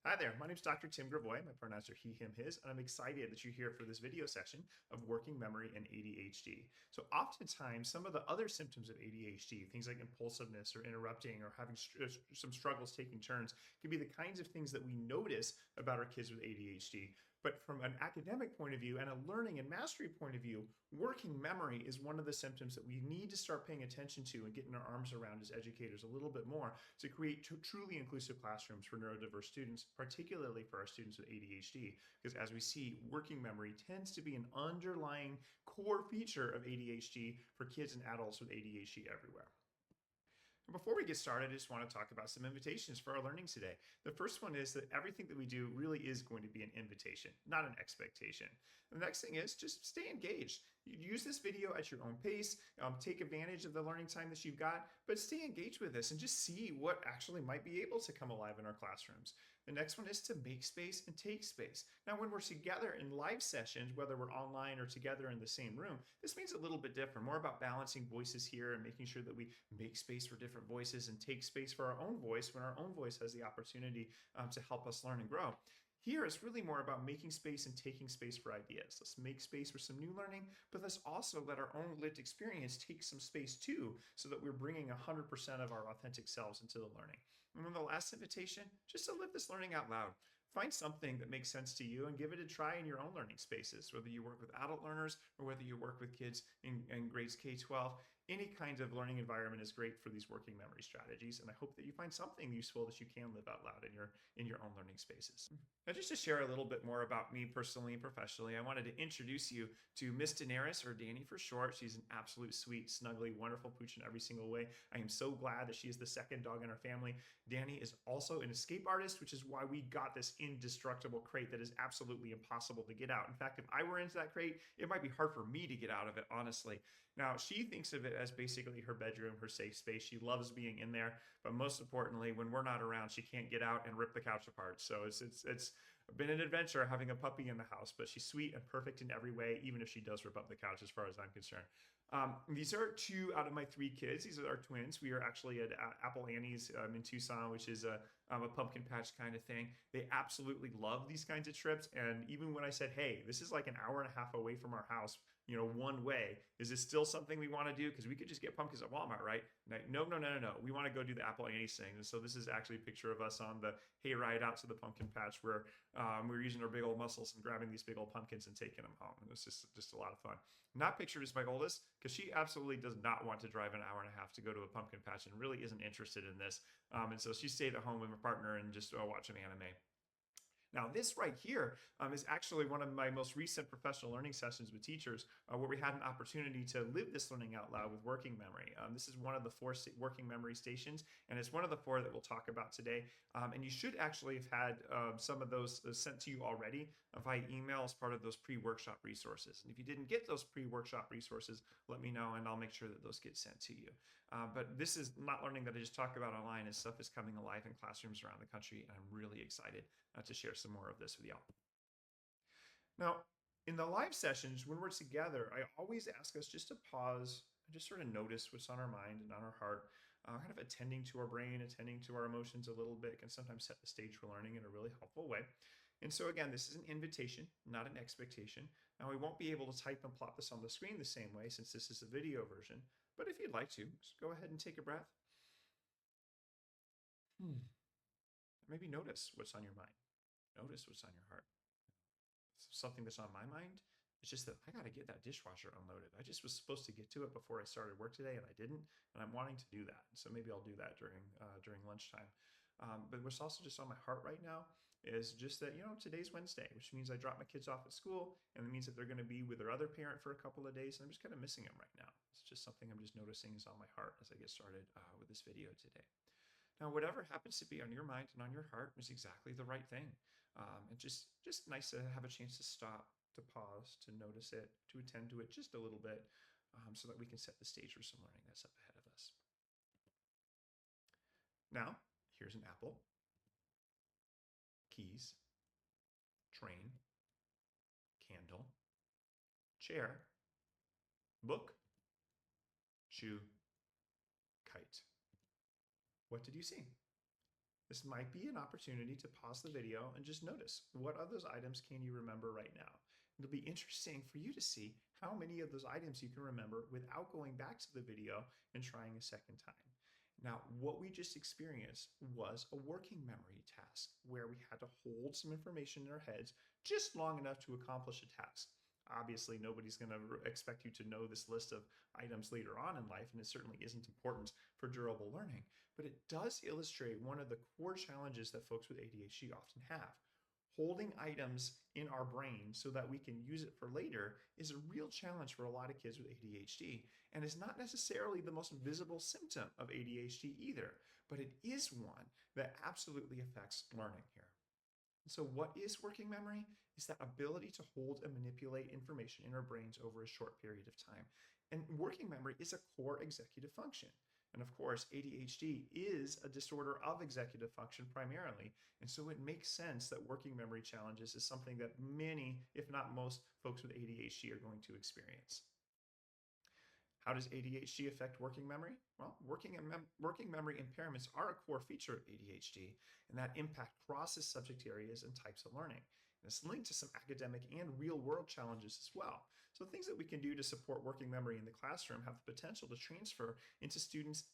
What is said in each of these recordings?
Hi there, my name is Dr. Tim Grivois. My pronouns are he, him, his, and I'm excited that you're here for this video session of working memory and ADHD. So oftentimes, some of the other symptoms of ADHD, things like impulsiveness or interrupting or having some struggles taking turns, can be the kinds of things that we notice about our kids with ADHD. But from an academic point of view and a learning and mastery point of view, working memory is one of the symptoms that we need to start paying attention to and getting our arms around as educators a little bit more to create truly inclusive classrooms for neurodiverse students, particularly for our students with ADHD. Because as we see, working memory tends to be an underlying core feature of ADHD for kids and adults with ADHD everywhere. Before we get started, I just want to talk about some invitations for our learning today. The first one is that everything that we do really is going to be an invitation, not an expectation. The next thing is just stay engaged. Use this video at your own pace, take advantage of the learning time that you've got, but stay engaged with this and just see what actually might be able to come alive in our classrooms. The next one is to make space and take space. Now, when we're together in live sessions, whether we're online or together in the same room, this means a little bit different, more about balancing voices here and making sure that we make space for different voices and take space for our own voice when our own voice has the opportunity to help us learn and grow. Here, it's really more about making space and taking space for ideas. Let's make space for some new learning, but let's also let our own lived experience take some space too, so that we're bringing 100% of our authentic selves into the learning. And then the last invitation, just to live this learning out loud. Find something that makes sense to you and give it a try in your own learning spaces, whether you work with adult learners or whether you work with kids in grades K-12. Any kind of learning environment is great for these working memory strategies, and I hope that you find something useful that you can live out loud in your own learning spaces. Now, just to share a little bit more about me personally and professionally, I wanted to introduce you to Miss Daenerys, or Danny for short. She's an absolute sweet, snuggly, wonderful pooch in every single way. I am so glad that she is the second dog in our family. Danny is also an escape artist, which is why we got this indestructible crate that is absolutely impossible to get out. In fact, if I were into that crate, it might be hard for me to get out of it, honestly. Now, she thinks of it as basically her bedroom, her safe space. She loves being in there, but most importantly, when we're not around, she can't get out and rip the couch apart. So it's been an adventure having a puppy in the house, but she's sweet and perfect in every way, even if she does rip up the couch, as far as I'm concerned. These are two out of my three kids. These are our twins. We are actually at Apple Annie's in Tucson, which is a pumpkin patch kind of thing. They absolutely love these kinds of trips. And even when I said, hey, this is like an hour and a half away from our house, one way, is this still something we want to do? Because we could just get pumpkins at Walmart, right? No. We want to go do the Apple Annie's thing. And so this is actually a picture of us on the hayride out to the pumpkin patch where we're using our big old muscles and grabbing these big old pumpkins and taking them home. And it was just a lot of fun. Not pictured is my oldest, because she absolutely does not want to drive an hour and a half to go to a pumpkin patch and really isn't interested in this. And so she stayed at home with her partner and just watch an anime. Now, this right here is actually one of my most recent professional learning sessions with teachers where we had an opportunity to live this learning out loud with working memory. This is one of the four working memory stations, and it's one of the four that we'll talk about today. And you should actually have had some of those sent to you already via email as part of those pre-workshop resources. And if you didn't get those pre-workshop resources, let me know and I'll make sure that those get sent to you. But this is not learning that I just talk about online. This stuff is coming alive in classrooms around the country, and I'm really excited to share some more of this with y'all. Now, in the live sessions, when we're together, I always ask us just to pause and just sort of notice what's on our mind and on our heart. Kind of attending to our brain, attending to our emotions a little bit can sometimes set the stage for learning in a really helpful way. And so again, this is an invitation, not an expectation. Now, we won't be able to type and plot this on the screen the same way since this is a video version, but if you'd like to, just go ahead and take a breath. Maybe notice what's on your mind. Notice what's on your heart. Something that's on my mind. It's just that I got to get that dishwasher unloaded. I just was supposed to get to it before I started work today, and I didn't. And I'm wanting to do that. So maybe I'll do that during lunchtime. But what's also just on my heart right now is just that, today's Wednesday, which means I drop my kids off at school, and it means that they're going to be with their other parent for a couple of days, and I'm just kind of missing them right now. It's just something I'm just noticing is on my heart as I get started with this video today. Now, whatever happens to be on your mind and on your heart is exactly the right thing. And just nice to have a chance to stop, to pause, to notice it, to attend to it just a little bit so that we can set the stage for some learning that's up ahead of us. Now, here's an apple, keys, train, candle, chair, book, shoe, kite. What did you see? This might be an opportunity to pause the video and just notice what of those items can you remember right now. It'll be interesting for you to see how many of those items you can remember without going back to the video and trying a second time. Now, what we just experienced was a working memory task where we had to hold some information in our heads just long enough to accomplish a task. Obviously, nobody's going to expect you to know this list of items later on in life, and it certainly isn't important for durable learning. But it does illustrate one of the core challenges that folks with ADHD often have. Holding items in our brain so that we can use it for later is a real challenge for a lot of kids with ADHD, and is not necessarily the most visible symptom of ADHD either, but it is one that absolutely affects learning here. So what is working memory? Is that ability to hold and manipulate information in our brains over a short period of time. And working memory is a core executive function. And of course, ADHD is a disorder of executive function primarily. And so it makes sense that working memory challenges is something that many, if not most, folks with ADHD are going to experience. How does ADHD affect working memory? Well, working memory impairments are a core feature of ADHD, and that impact crosses subject areas and types of learning. And it's linked to some academic and real-world challenges as well. So things that we can do to support working memory in the classroom have the potential to transfer into students'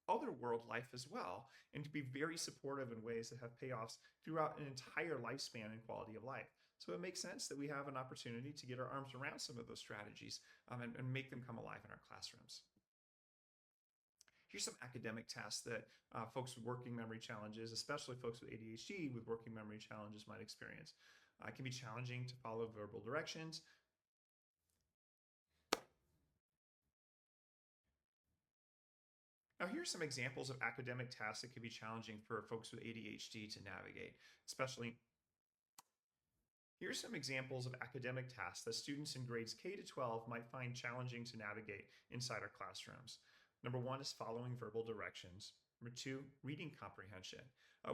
other world life as well, and to be very supportive in ways that have payoffs throughout an entire lifespan and quality of life. So it makes sense that we have an opportunity to get our arms around some of those strategies and make them come alive in our classrooms. Here's some academic tasks that folks with working memory challenges, especially folks with ADHD with working memory challenges, might experience. It can be challenging to follow verbal directions. Now, here's some examples of academic tasks that can be challenging for folks with ADHD to navigate, especially Here's some examples of academic tasks that students in grades K to 12 might find challenging to navigate inside our classrooms. Number one is following verbal directions. Number two, reading comprehension.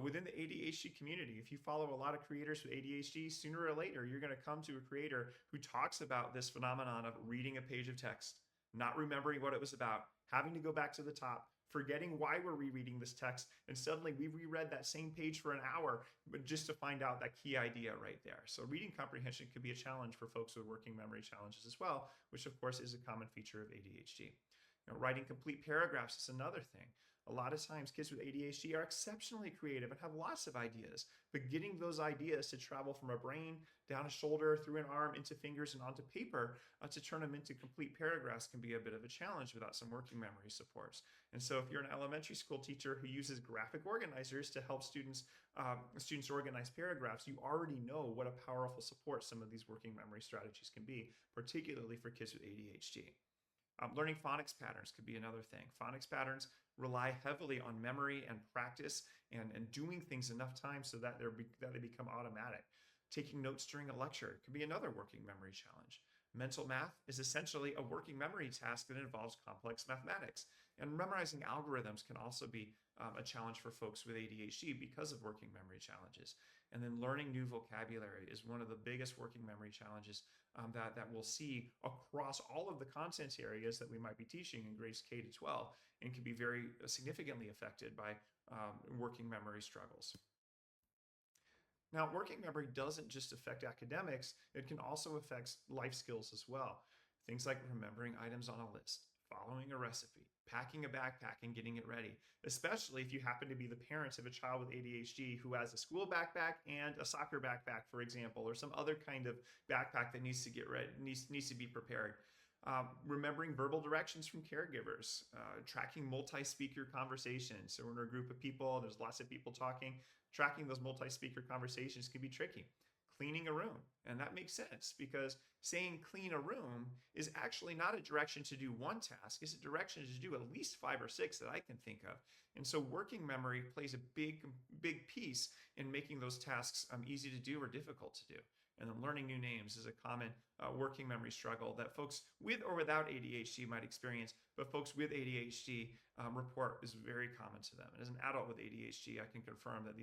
Within the ADHD community, if you follow a lot of creators with ADHD, sooner or later, you're going to come to a creator who talks about this phenomenon of reading a page of text, not remembering what it was about, having to go back to the top, forgetting why we're rereading this text, and suddenly we reread that same page for an hour, but just to find out that key idea right there. So reading comprehension could be a challenge for folks with working memory challenges as well, which of course is a common feature of ADHD. Writing complete paragraphs is another thing. A lot of times kids with ADHD are exceptionally creative and have lots of ideas, but getting those ideas to travel from a brain, down a shoulder, through an arm, into fingers, and onto paper to turn them into complete paragraphs can be a bit of a challenge without some working memory supports. And so if you're an elementary school teacher who uses graphic organizers to help students organize paragraphs, you already know what a powerful support some of these working memory strategies can be, particularly for kids with ADHD. Learning phonics patterns could be another thing. Phonics patterns rely heavily on memory and practice and doing things enough times so that they become automatic. Taking notes during a lecture could be another working memory challenge. Mental math is essentially a working memory task that involves complex mathematics. And memorizing algorithms can also be a challenge for folks with ADHD because of working memory challenges. And then learning new vocabulary is one of the biggest working memory challenges that we'll see across all of the content areas that we might be teaching in grades K to 12, and can be very significantly affected by working memory struggles. Now, working memory doesn't just affect academics, it can also affect life skills as well. Things like remembering items on a list, following a recipe, packing a backpack and getting it ready, especially if you happen to be the parents of a child with ADHD who has a school backpack and a soccer backpack, for example, or some other kind of backpack that needs to get ready, needs to be prepared. Remembering verbal directions from caregivers, tracking multi-speaker conversations. So we're in a group of people, there's lots of people talking. Tracking those multi-speaker conversations can be tricky. Cleaning a room, and that makes sense because saying clean a room is actually not a direction to do one task, it's a direction to do at least 5 or 6 that I can think of. And so working memory plays a big piece in making those tasks easy to do or difficult to do. And then learning new names is a common working memory struggle that folks with or without ADHD might experience, but folks with ADHD report is very common to them. And as an adult with ADHD, I can confirm that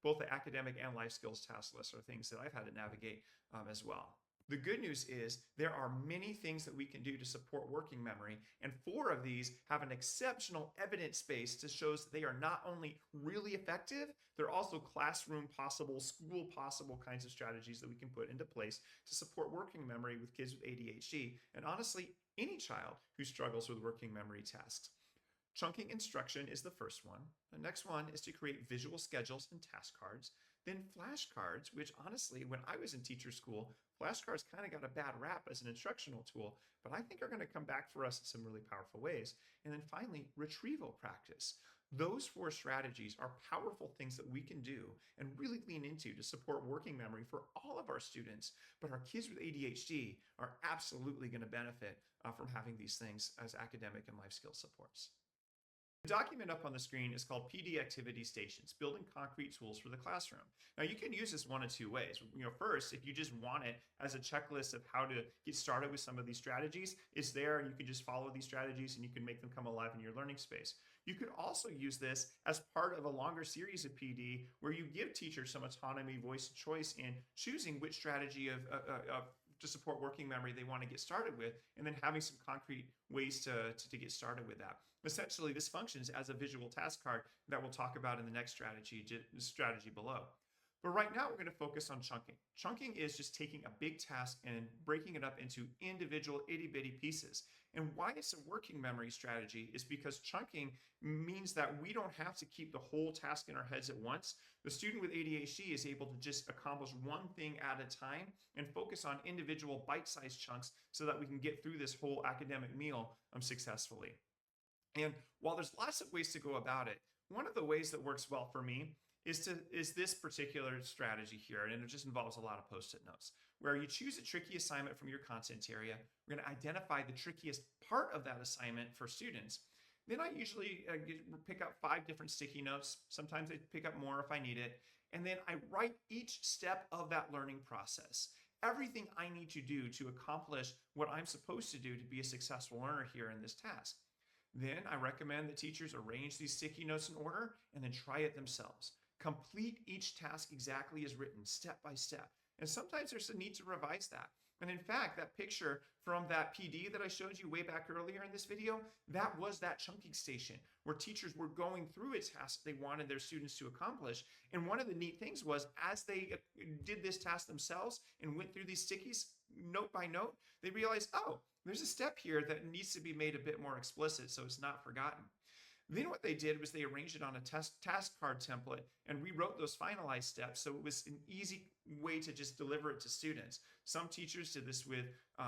both the academic and life skills task lists are things that I've had to navigate as well. The good news is there are many things that we can do to support working memory, and 4 of these have an exceptional evidence base to show that they are not only really effective, they're also classroom possible, school possible kinds of strategies that we can put into place to support working memory with kids with ADHD, and honestly, any child who struggles with working memory tasks. Chunking instruction is the first one. The next one is to create visual schedules and task cards. Then flashcards, which honestly, when I was in teacher school, flashcards kind of got a bad rap as an instructional tool, but I think are going to come back for us in some really powerful ways. And then finally, retrieval practice. Those 4 strategies are powerful things that we can do and really lean into to support working memory for all of our students. But our kids with ADHD are absolutely going to benefit from having these things as academic and life skill supports. The document up on the screen is called PD Activity Stations, Building Concrete Tools for the Classroom. Now, you can use this one of 2 ways. First, if you just want it as a checklist of how to get started with some of these strategies, it's there and you can just follow these strategies and you can make them come alive in your learning space. You could also use this as part of a longer series of PD where you give teachers some autonomy, voice, and choice in choosing which strategy to support working memory they want to get started with, and then having some concrete ways to get started with that. Essentially, this functions as a visual task card that we'll talk about in the next strategy below. But right now, we're going to focus on chunking. Chunking is just taking a big task and breaking it up into individual itty-bitty pieces. And why it's a working memory strategy is because chunking means that we don't have to keep the whole task in our heads at once. The student with ADHD is able to just accomplish one thing at a time and focus on individual bite-sized chunks so that we can get through this whole academic meal successfully. And while there's lots of ways to go about it, one of the ways that works well for me is this particular strategy here, and it just involves a lot of Post-it notes, where you choose a tricky assignment from your content area. We're going to identify the trickiest part of that assignment for students. Then I usually pick up 5 different sticky notes. Sometimes I pick up more if I need it. And then I write each step of that learning process. Everything I need to do to accomplish what I'm supposed to do to be a successful learner here in this task. Then I recommend that teachers arrange these sticky notes in order and then try it themselves. Complete each task exactly as written, step by step. And sometimes there's a need to revise that. And in fact, that picture from that PD that I showed you way back earlier in this video, that was that chunking station where teachers were going through a task they wanted their students to accomplish. And one of the neat things was as they did this task themselves and went through these stickies note by note, they realized, oh, there's a step here that needs to be made a bit more explicit so it's not forgotten. Then what they did was they arranged it on a task card template and rewrote those finalized steps so it was an easy way to just deliver it to students. Some teachers did this with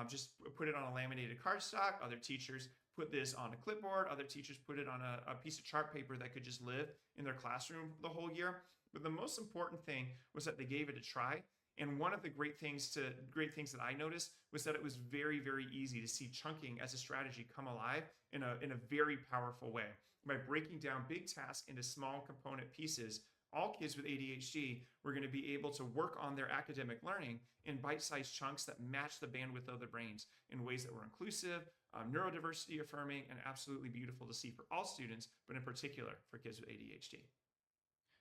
just put it on a laminated cardstock. Other teachers put this on a clipboard. Other teachers put it on a piece of chart paper that could just live in their classroom the whole year. But the most important thing was that they gave it a try. And one of the great things that I noticed was that it was very, very easy to see chunking as a strategy come alive in a very powerful way. By breaking down big tasks into small component pieces, all kids with ADHD were going to be able to work on their academic learning in bite-sized chunks that match the bandwidth of their brains in ways that were inclusive, neurodiversity affirming, and absolutely beautiful to see for all students, but in particular for kids with ADHD.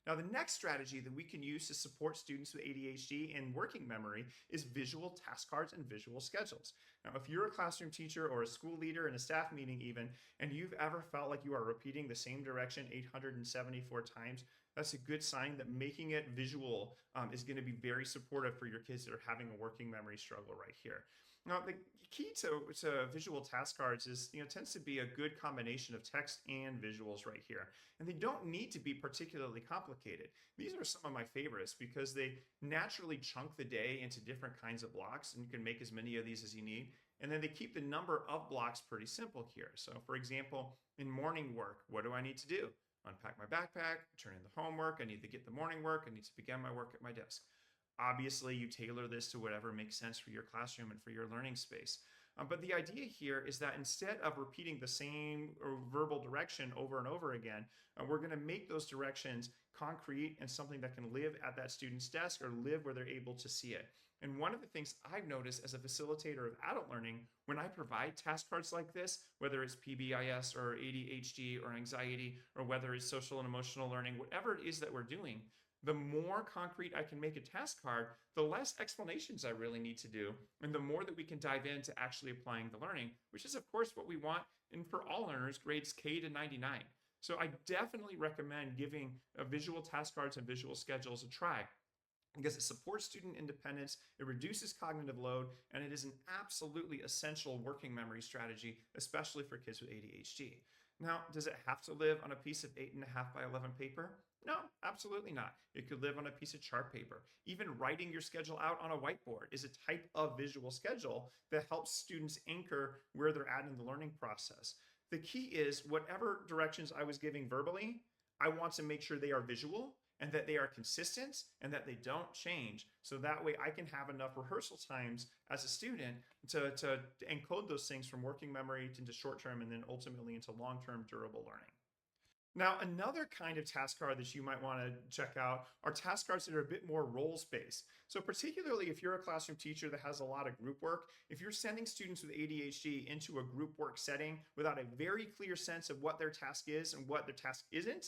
Now, the next strategy that we can use to support students with ADHD and working memory is visual task cards and visual schedules. Now, if you're a classroom teacher or a school leader in a staff meeting even, and you've ever felt like you are repeating the same direction 874 times, that's a good sign that making it visual is going to be very supportive for your kids that are having a working memory struggle right here. Now, the key to visual task cards is, tends to be a good combination of text and visuals right here. And they don't need to be particularly complicated. These are some of my favorites because they naturally chunk the day into different kinds of blocks, and you can make as many of these as you need. And then they keep the number of blocks pretty simple here. So for example, in morning work, what do I need to do? Unpack my backpack, turn in the homework, I need to get the morning work, I need to begin my work at my desk. Obviously, you tailor this to whatever makes sense for your classroom and for your learning space. But the idea here is that instead of repeating the same verbal direction over and over again, we're going to make those directions concrete and something that can live at that student's desk or live where they're able to see it. And one of the things I've noticed as a facilitator of adult learning, when I provide task cards like this, whether it's PBIS or ADHD or anxiety, or whether it's social and emotional learning, whatever it is that we're doing, The more concrete I can make a task card, the less explanations I really need to do, and the more that we can dive into actually applying the learning, which is, of course, what we want and for all learners, grades K to 99. So I definitely recommend giving visual task cards and visual schedules a try because it supports student independence, it reduces cognitive load, and it is an absolutely essential working memory strategy, especially for kids with ADHD. Now, does it have to live on a piece of 8.5 by 11 paper? No, absolutely not. It could live on a piece of chart paper. Even writing your schedule out on a whiteboard is a type of visual schedule that helps students anchor where they're at in the learning process. The key is whatever directions I was giving verbally, I want to make sure they are visual and that they are consistent and that they don't change. So that way I can have enough rehearsal times as a student to encode those things from working memory into short-term and then ultimately into long-term durable learning. Now, another kind of task card that you might want to check out are task cards that are a bit more roles-based. So particularly if you're a classroom teacher that has a lot of group work, if you're sending students with ADHD into a group work setting without a very clear sense of what their task is and what their task isn't,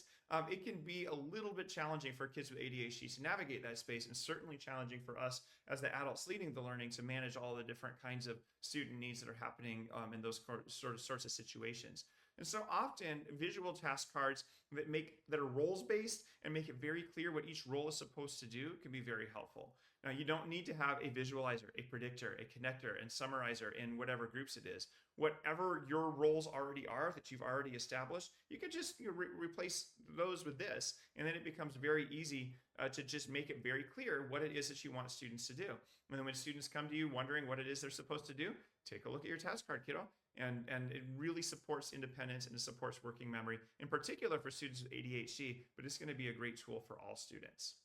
it can be a little bit challenging for kids with ADHD to navigate that space, and certainly challenging for us as the adults leading the learning to manage all the different kinds of student needs that are happening in those sorts of situations. And so often visual task cards that are roles based and make it very clear what each role is supposed to do can be very helpful. Now, you don't need to have a visualizer, a predictor, a connector, and summarizer in whatever groups it is. Whatever your roles already are that you've already established, you could just replace those with this, and then it becomes very easy to just make it very clear what it is that you want students to do. And then when students come to you wondering what it is they're supposed to do, take a look at your task card, kiddo. And it really supports independence and it supports working memory, in particular for students with ADHD, but it's going to be a great tool for all students.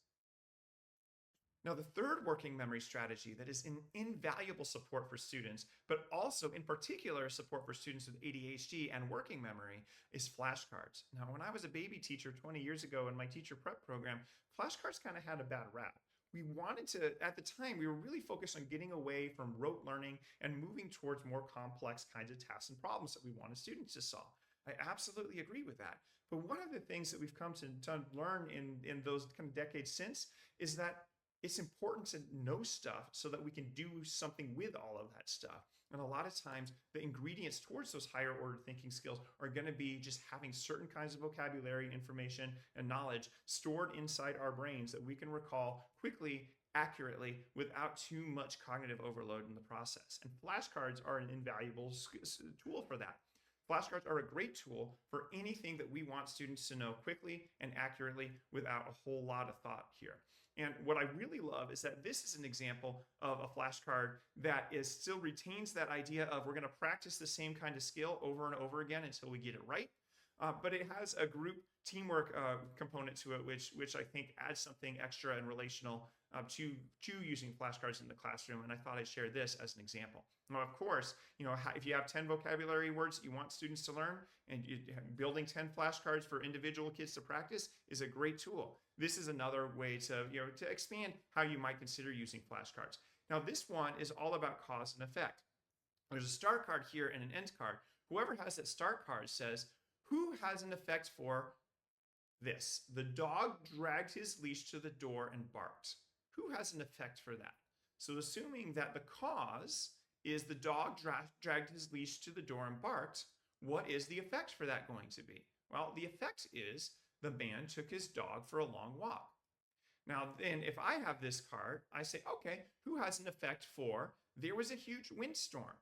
Now, the third working memory strategy that is an invaluable support for students, but also in particular support for students with ADHD and working memory, is flashcards. Now, when I was a baby teacher 20 years ago in my teacher prep program, flashcards kind of had a bad rap. We wanted to, at the time, we were really focused on getting away from rote learning and moving towards more complex kinds of tasks and problems that we wanted students to solve. I absolutely agree with that. But one of the things that we've come to learn in those kind of decades since is that it's important to know stuff so that we can do something with all of that stuff. And a lot of times the ingredients towards those higher order thinking skills are going to be just having certain kinds of vocabulary, information, and knowledge stored inside our brains that we can recall quickly, accurately, without too much cognitive overload in the process. And flashcards are an invaluable tool for that. Flashcards are a great tool for anything that we want students to know quickly and accurately without a whole lot of thought here. And what I really love is that this is an example of a flashcard that still retains that idea of we're going to practice the same kind of skill over and over again until we get it right. But it has a group teamwork component to it, which I think adds something extra and relational to using flashcards in the classroom. And I thought I'd share this as an example. Now, of course, if you have 10 vocabulary words that you want students to learn, and building 10 flashcards for individual kids to practice is a great tool. This is another way to expand how you might consider using flashcards. Now, this one is all about cause and effect. There's a start card here and an end card. Whoever has that start card says, who has an effect for this? The dog dragged his leash to the door and barked. Who has an effect for that? So assuming that the cause is the dog dragged his leash to the door and barked, what is the effect for that going to be? Well, the effect is the man took his dog for a long walk. Now, then if I have this card, I say, okay, who has an effect for there was a huge windstorm?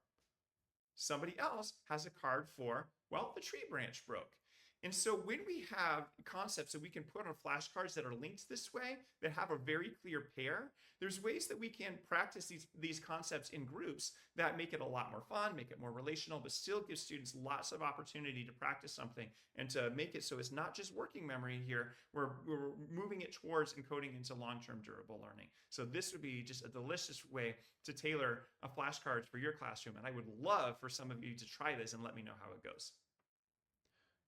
Somebody else has a card for, well, the tree branch broke. And so when we have concepts that we can put on flashcards that are linked this way, that have a very clear pair, there's ways that we can practice these concepts in groups that make it a lot more fun, make it more relational, but still give students lots of opportunity to practice something and to make it so it's not just working memory here, we're moving it towards encoding into long-term durable learning. So this would be just a delicious way to tailor a flashcards for your classroom. And I would love for some of you to try this and let me know how it goes.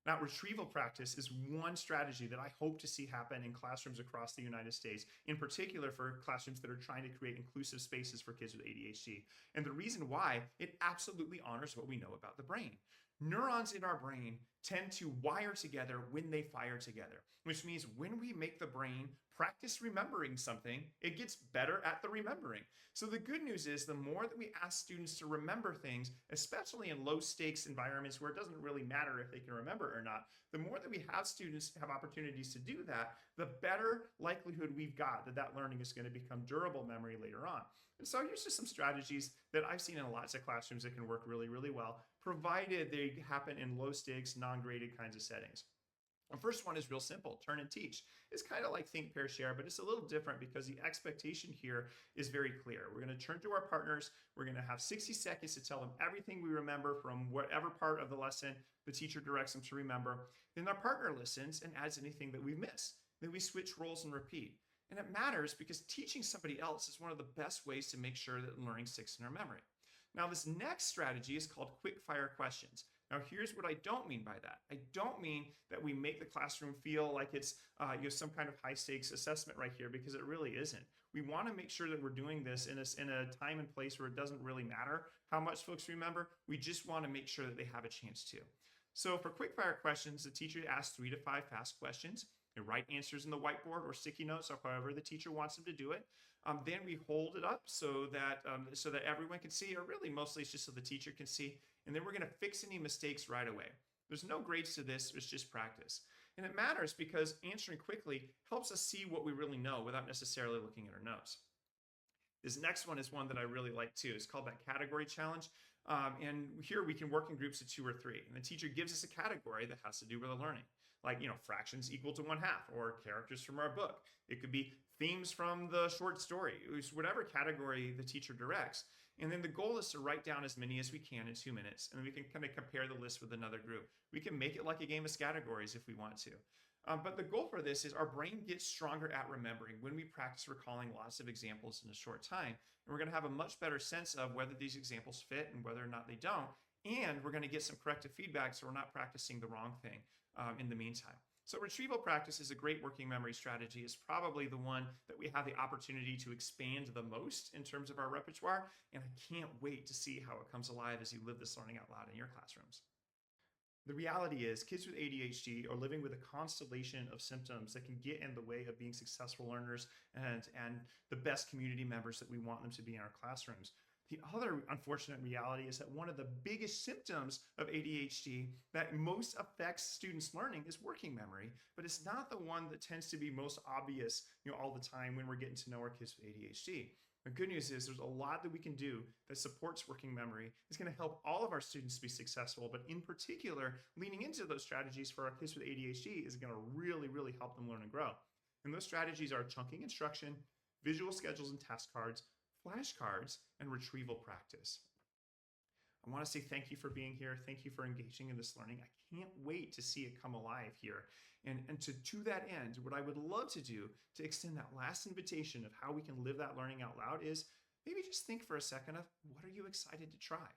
Now, retrieval practice is one strategy that I hope to see happen in classrooms across the United States, in particular for classrooms that are trying to create inclusive spaces for kids with ADHD. And the reason why, it absolutely honors what we know about the brain. Neurons in our brain tend to wire together when they fire together, which means when we make the brain practice remembering something, it gets better at the remembering. So the good news is the more that we ask students to remember things, especially in low stakes environments where it doesn't really matter if they can remember or not, the more that we have students have opportunities to do that, the better likelihood we've got that that learning is going to become durable memory later on. And so here's just some strategies that I've seen in lots of classrooms that can work really, really well, provided they happen in low stakes, non-graded kinds of settings. The first one is real simple, turn and teach. It's kind of like think, pair, share, but it's a little different because the expectation here is very clear. We're going to turn to our partners. We're going to have 60 seconds to tell them everything we remember from whatever part of the lesson the teacher directs them to remember. Then our partner listens and adds anything that we've missed. Then we switch roles and repeat. And it matters because teaching somebody else is one of the best ways to make sure that learning sticks in our memory. Now, this next strategy is called quick fire questions. Now, here's what I don't mean by that. I don't mean that we make the classroom feel like it's some kind of high stakes assessment right here, because it really isn't. We want to make sure that we're doing this in a time and place where it doesn't really matter how much folks remember. We just want to make sure that they have a chance to. So for quick fire questions, the teacher asks 3 to 5 fast questions. They write answers in the whiteboard or sticky notes or however the teacher wants them to do it. Then we hold it up so that everyone can see, or really mostly it's just so the teacher can see. And then we're going to fix any mistakes right away. There's no grades to this, it's just practice. And it matters because answering quickly helps us see what we really know without necessarily looking at our notes. This next one is one that I really like too. It's called that category challenge. And here we can work in groups of 2 or 3. And the teacher gives us a category that has to do with the learning. Like, fractions equal to 1/2, or characters from our book. It could be themes from the short story. It was whatever category the teacher directs. And then the goal is to write down as many as we can in 2 minutes. And then we can kind of compare the list with another group. We can make it like a game of categories if we want to. But the goal for this is our brain gets stronger at remembering when we practice recalling lots of examples in a short time. And we're going to have a much better sense of whether these examples fit and whether or not they don't. And we're going to get some corrective feedback so we're not practicing the wrong thing in the meantime. So retrieval practice is a great working memory strategy. It's probably the one that we have the opportunity to expand the most in terms of our repertoire. And I can't wait to see how it comes alive as you live this learning out loud in your classrooms. The reality is kids with ADHD are living with a constellation of symptoms that can get in the way of being successful learners and the best community members that we want them to be in our classrooms. The other unfortunate reality is that one of the biggest symptoms of ADHD that most affects students' learning is working memory, but it's not the one that tends to be most obvious, all the time when we're getting to know our kids with ADHD. The good news is there's a lot that we can do that supports working memory. It's going to help all of our students be successful, but in particular, leaning into those strategies for our kids with ADHD is going to really, really help them learn and grow. And those strategies are chunking instruction, visual schedules and task cards, flashcards, and retrieval practice. I want to say thank you for being here. Thank you for engaging in this learning. I can't wait to see it come alive here. And to that end, what I would love to do to extend that last invitation of how we can live that learning out loud is maybe just think for a second of what are you excited to try?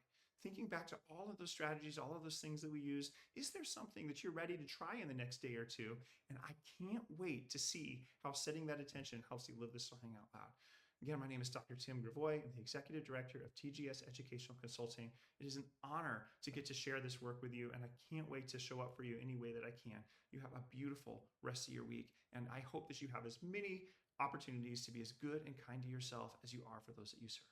Thinking back to all of those strategies, all of those things that we use, is there something that you're ready to try in the next day or two? And I can't wait to see how setting that attention helps you live this learning out loud. Again, my name is Dr. Tim Grivois. I'm the Executive Director of TGS Educational Consulting. It is an honor to get to share this work with you, and I can't wait to show up for you any way that I can. You have a beautiful rest of your week, and I hope that you have as many opportunities to be as good and kind to yourself as you are for those that you serve.